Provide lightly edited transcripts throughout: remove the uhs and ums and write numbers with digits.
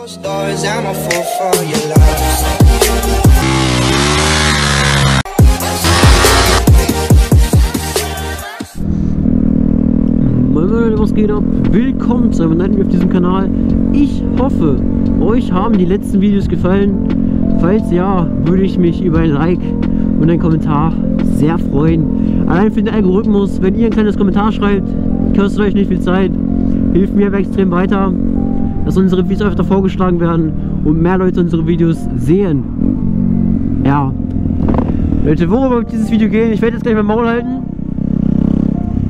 Stars, I'm a fool for your love. Was geht ab? Willkommen zu einem neuen Video auf diesem Kanal. Ich hoffe, euch haben die letzten Videos gefallen. Falls ja, würde ich mich über ein Like und einen Kommentar sehr freuen. Allein für den Algorithmus, wenn ihr ein kleines Kommentar schreibt, kostet euch nicht viel Zeit, hilft mir aber extrem weiter, dass unsere Videos öfter vorgeschlagen werden und mehr Leute unsere Videos sehen. Ja. Leute, worüber wird dieses Video gehen? Ich werde jetzt gleich mein Maul halten.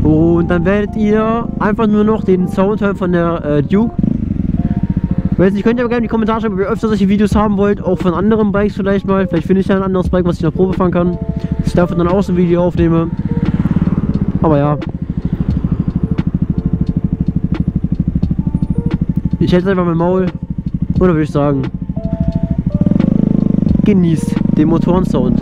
Und dann werdet ihr einfach nur noch den Sound hören von der Duke. Ich weiß nicht, könnt ihr aber gerne in die Kommentare schreiben, ob ihr öfter solche Videos haben wollt, auch von anderen Bikes vielleicht mal. Vielleicht finde ich ja ein anderes Bike, was ich noch Probe fahren kann, dass ich davon dann auch so ein Video aufnehme. Aber ja. Ich hätte einfach mein Maul. Oder würde ich sagen, genießt den Motorensound.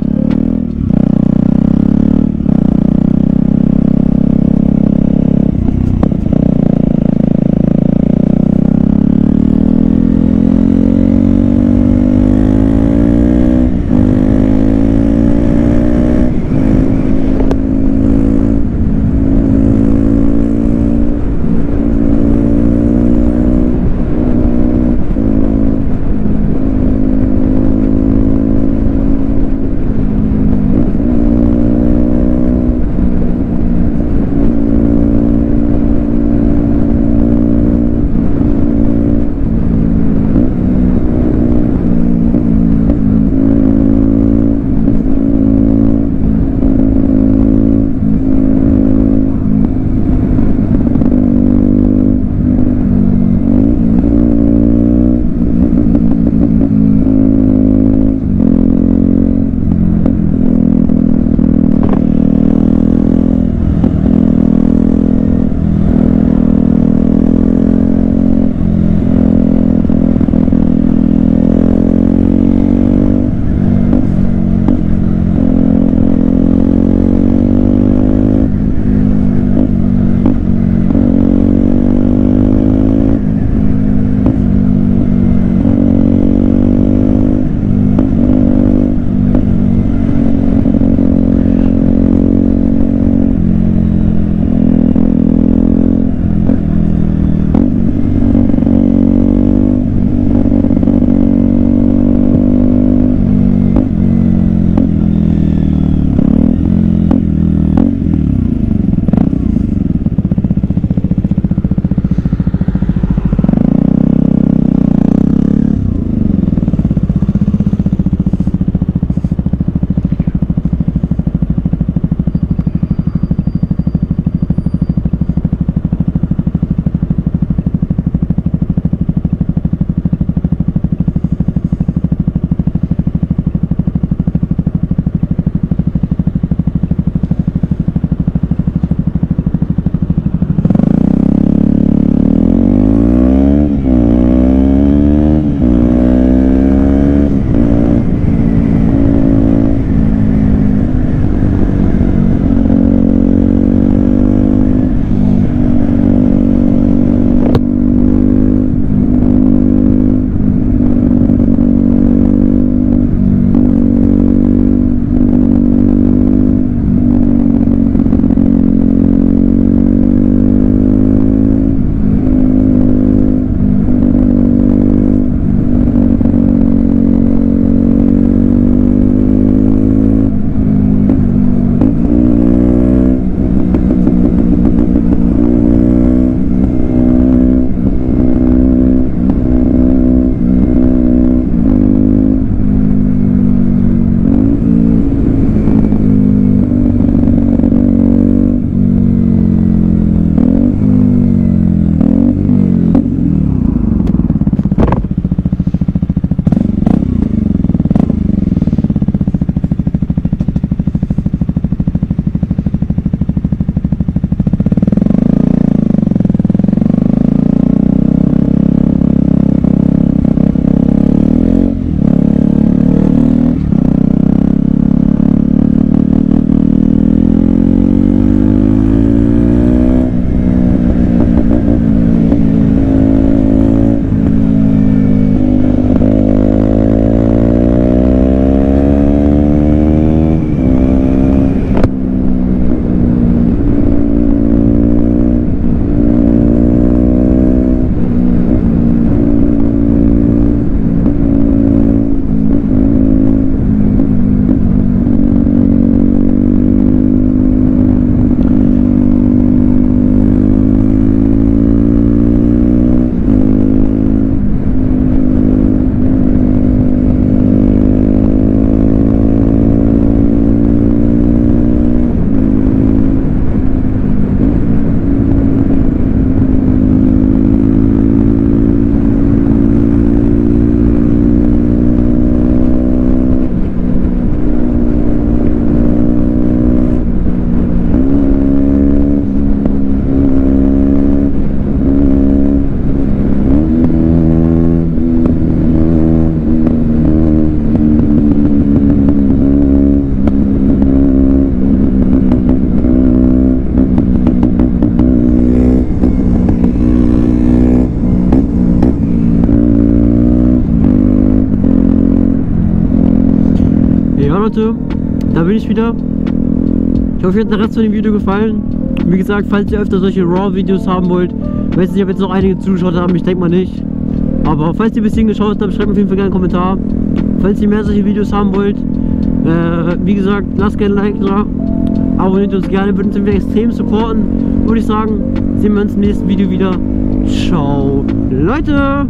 Ja Leute, da bin ich wieder. Ich hoffe, euch hat der Rest von dem Video gefallen. Wie gesagt, falls ihr öfter solche Raw-Videos haben wollt, ich weiß nicht, ob jetzt noch einige zugeschaut haben, ich denke mal nicht. Aber falls ihr bis hierhin geschaut habt, schreibt mir auf jeden Fall gerne einen Kommentar. Falls ihr mehr solche Videos haben wollt, wie gesagt, lasst gerne ein Like da. Abonniert uns gerne, würden uns extrem supporten. Würde ich sagen, sehen wir uns im nächsten Video wieder. Ciao, Leute!